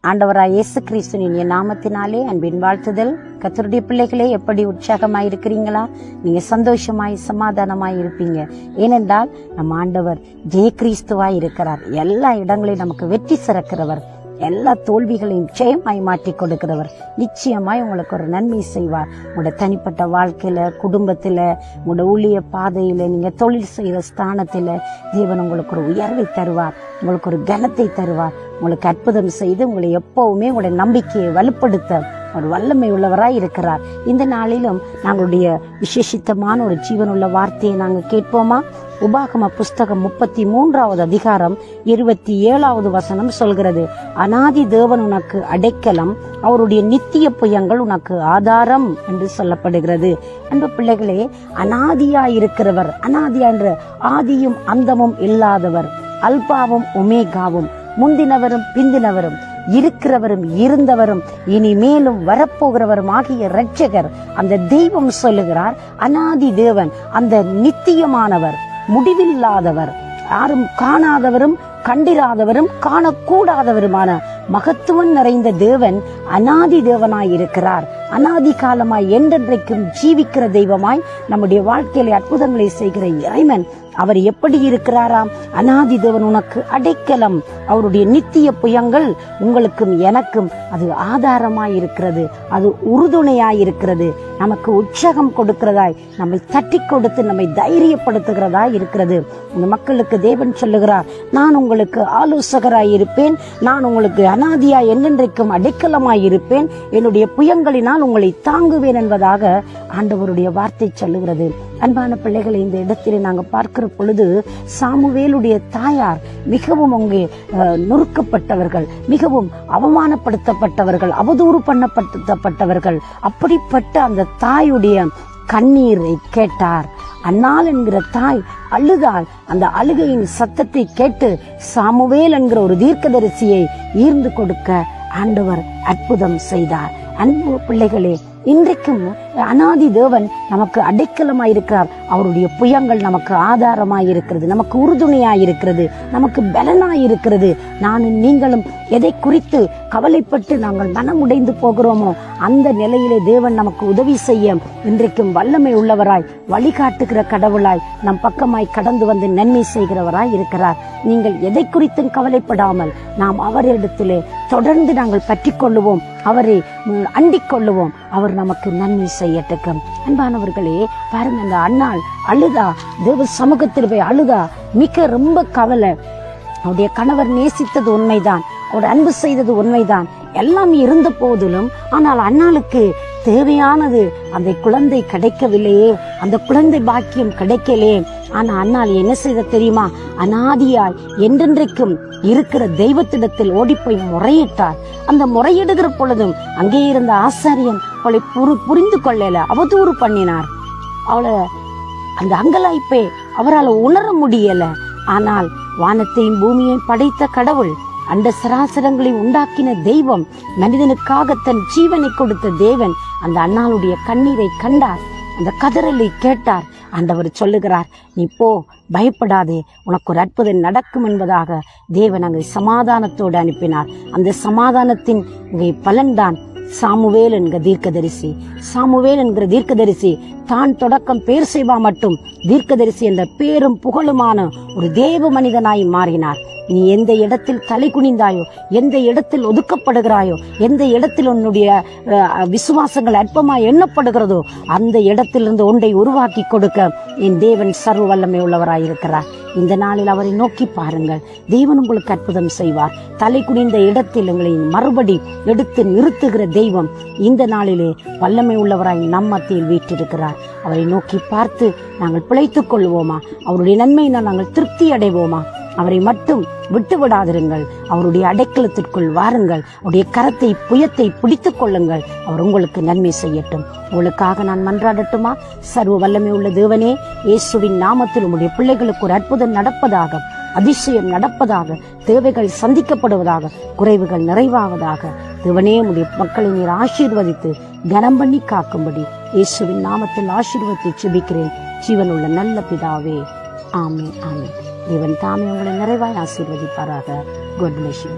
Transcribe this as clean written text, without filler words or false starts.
ஆண்டவராய் இயேசு கிறிஸ்துவின் என் நாமத்தினாலே அன்பின் வாழ்த்துதல். கர்த்தருடைய பிள்ளைகளே, எப்படி உற்சாகமாய் இருக்கிறீங்களா? நீங்க சந்தோஷமாய் சமாதானமாய் இருப்பீங்க. ஏனென்றால் நம்ம ஆண்டவர் ஜெய கிறிஸ்துவாய் இருக்கிறார். எல்லா இடங்களையும் நமக்கு வெற்றி சிறக்கிறவர், எல்லா தோல்விகளையும் ஜெயமாய் மாற்றி கொடுக்கிறவர். நிச்சயமாய் உங்களுக்கு ஒரு நன்மை செய்வார். உங்களோட தனிப்பட்ட வாழ்க்கையில, குடும்பத்துல, உங்களோட ஊழிய பாதையில, நீங்க தொழில் செய்யற ஸ்தானத்துல தேவன் உங்களுக்கு ஒரு உயர்வை தருவார், உங்களுக்கு ஒரு கனத்தை தருவார், உங்களுக்கு அற்புதம் செய்து உங்களை எப்பவுமே உங்களுடைய நம்பிக்கையை வலுப்படுத்த ஒரு வல்லமை உள்ளவராய் இருக்கிறார். இந்த நாளிலும் நாங்களுடைய விசேஷித்தமான ஒரு ஜீவனுள்ள வார்த்தையை நாங்கள் கேட்போமா? உபாகம புஸ்தகம் 33வது அதிகாரம் 27வது வசனம் சொல்கிறது, அநாதி தேவன் உனக்கு அடைக்கலம், அவருடைய நித்திய புயங்கள் உனக்கு ஆதாரம் என்று சொல்லப்படுகிறது. அன்பு பிள்ளைகளே, அநாதியாய் இருக்கிறவர், அநாதியா என்ற ஆதியும் அந்தமும் இல்லாதவர், அல்பாவும் ஒமேகாவும், முந்தினவரும் பிந்தினவரும், இருக்கிறவரும் இருந்தவரும் இனிமேலும் வரப்போகிறவரும் ஆகிய இரட்சகர் அந்த தெய்வம் சொல்லுகிறார். அநாதி தேவன், அந்த நித்தியமானவர், முடிவில்லாதவர், யாரும் காணாதவரும் கண்டிராதவரும் காணக்கூடாதவருமான மகத்துவம் நிறைந்த தேவன் அநாதி தேவனாய் இருக்கிறார். அநாதி காலமாய் என்றென்றைக்கும் ஜீவிக்கிற தெய்வமாய் நம்முடைய வாழ்க்கையில அற்புதங்களை செய்கிற இறைவன் அவர் எப்படி இருக்கிறாராம்? அநாதி தேவன் உனக்கு அடைக்கலம், அவருடைய நித்திய புயங்கள் உங்களுக்கும் எனக்கும் அது ஆதாரமாய் இருக்கிறது, அது உறுதுணையாய் இருக்கிறது, நமக்கு உற்சாகம் கொடுக்கிறதாய், நம்மை தட்டி கொடுத்து நம்மை தைரியப்படுத்துகிறதாய் இருக்கிறது. இந்த மக்களுக்கு தேவன் சொல்லுகிறார், நான் உங்களுக்கு ஆலோசகராய் இருப்பேன், நான் உங்களுக்கு அநாதியாய் என்றென்றைக்கும் அடைக்கலமாய் இருப்பேன், என்னுடைய புயங்களினால் உங்களை தாங்குவேன் என்பதாக ஆண்டவருடைய வார்த்தை சொல்லுகிறது. அன்பான பிள்ளைகளை, இந்த இடத்திலே நாங்கள் பார்க்கிற பொழுது சாமுவேலுடைய தாயார் மிகவும் அங்கே நொறுக்கப்பட்டவர்கள், மிகவும் அவமானப்படுத்தப்பட்டவர்கள், அவதூறு பண்ணப்பட்டவர்கள். அப்படிப்பட்ட அந்த தாயுடைய கண்ணீரை கேட்டார். அன்னாள் என்கிற தாய் அழுதாள். அந்த அழுகையின் சத்தத்தை கேட்டு சாமுவேல் என்கிற ஒரு தீர்க்கதரிசியை ஈர்ந்து கொடுக்க ஆண்டவர் அற்புதம் செய்தார். அன்பு பிள்ளைகளே, இன்றைக்கும் அநாதி தேவன் நமக்கு அடைக்கலமாயிருக்கிறார். அவருடைய புயங்கள் நமக்கு ஆதாரமாயிருக்கிறது, நமக்கு உறுதுணையாயிருக்கிறது, நமக்கு பலனாயிருக்கிறது. நானும் நீங்களும் எதை குறித்து கவலைப்பட்டு நாங்கள் மனமுடைந்து போகிறோமோ அந்த நிலையிலே தேவன் நமக்கு உதவி செய்ய இன்றைக்கும் வல்லமை உள்ளவராய், வழிகாட்டுகிற கடவுளாய், நம் பக்கமாய் கடந்து வந்து நன்மை செய்கிறவராய் இருக்கிறார். நீங்கள் எதை குறித்தும் கவலைப்படாமல் நாம் அவரிடத்திலே தொடர்ந்து நாங்கள் பற்றி கொள்ளுவோம், அவரை அண்டிக் கொள்ளுவோம், அவர் நமக்கு நன்மை செய்யட்டும். அன்பானவர்களே, பாருங்க, அந்த அன்னாள் அழுதா, தேவ சமூகத்தில் போய் அழுதா, மிக ரொம்ப கவலை. அவருடைய கணவர் நேசித்தது உண்மைதான், அவருடைய அன்பு செய்தது உண்மைதான், எல்லாம் இருந்த போதிலும் ஆனால் அன்னாளுக்கு தேவையானது அந்த குழந்தை கிடைக்கவில்லையே, அந்த குழந்தை பாக்கியம் கிடைக்கலே. ஆனா அன்னாள் என்ன செய்த தெரியுமா? அநாதியாய் என்றென்றைக்கும் இருக்கிற தெய்வத்திடத்தில் ஓடிப்போய் முறையிட்டார். அந்த முறையிடுகிற பொழுதும் அங்கே இருந்த ஆசாரியன் அவளை புரிந்து கொள்ளல, அவதூறு பண்ணினார். அவளை அந்த அங்கலாய்ப்பை அவரால் உணர முடியல. ஆனால் வானத்தையும் பூமியையும் படைத்த கடவுள், அண்ட சராசரங்களை உண்டாக்கின தெய்வம், மனிதனுக்காக தன் ஜீவனை கொடுத்த தேவன் அந்த அன்னாளுடைய கண்ணீரை கண்டார், அந்த கதறலை கேட்டார். ஆண்டவர் சொல்லுகிறார், நீ போ, பயப்படாதே, உனக்கு ஒரு அற்புதம் நடக்கும் என்பதாக தேவன் அங்கே சமாதானத்தோடு அனுப்பினார். அந்த சமாதானத்தின் பலன்தான் சாமுவேல் என்கிற தீர்க்கதரிசி. சாமுவேல் என்கிற தீர்க்கதரிசி தான் தொடக்கம் பேர் செய்வா மட்டும் தீர்க்கதரிசி என்ற பேரும் புகழுமான ஒரு தேவ மனிதனாய் மாறினார். நீ எந்த இடத்தில் தலை குனிந்தாயோ, எந்த இடத்தில் ஒதுக்கப்படுகிறாயோ, எந்த இடத்தில் உன்னுடைய விசுவாசங்கள் அற்பமாய் எண்ணப்படுகிறதோ அந்த இடத்திலிருந்து ஒன்றை உருவாக்கி கொடுக்க என் தேவன் சர்வ வல்லமை உள்ளவராயிருக்கிறார். இந்த நாளில் அவரை நோக்கி பாருங்கள், தேவன் உங்களுக்கு அற்புதம் செய்வார். தலை குனிந்த இடத்தில் உங்களை மறுபடி எடுத்து நிறுத்துகிற தெய்வம் இந்த நாளிலே வல்லமை உள்ளவராய் நம் மத்தியில் வீற்றிருக்கிறார். அவரை நோக்கி பார்த்து நாங்கள் பிழைத்துக் கொள்வோமா? அவருடைய நன்மையினால் நாங்கள் திருப்தி அடைவோமா? அவரை மட்டும் விட்டு விடாதிருங்கள். அவருடைய அடைக்கலத்திற்குள் வாருங்கள். அவருடைய கரத்தை, புயத்தை பிடித்துக் கொள்ளுங்கள். அவர் உங்களுக்கு நன்மை செய்யட்டும். உங்களுக்காக நான் மன்றாடட்டுமா? சர்வ வல்லமை உள்ள தேவனே, இயேசுவின் நாமத்தில் உங்களுடைய பிள்ளைகளுக்கு ஒரு அற்புதம் நடப்பதாக, அதிசயம் நடப்பதாக, தேவைகள் சந்திக்கப்படுவதாக, குறைவுகள் நிறைவாவதாக. தேவனே, உடைய மக்களை நீர் ஆசீர்வதித்து கனம் பண்ணி காக்கும்படி இயேசுவின் நாமத்தில் ஆசீர்வதித்து ஜெபிக்கிறேன். ஜீவனுள்ள நல்ல பிதாவே, ஆமென், ஆமென். தேவன் தாமே உங்களை நிறைவாய் ஆசீர்வதிப்பாராக. God bless you.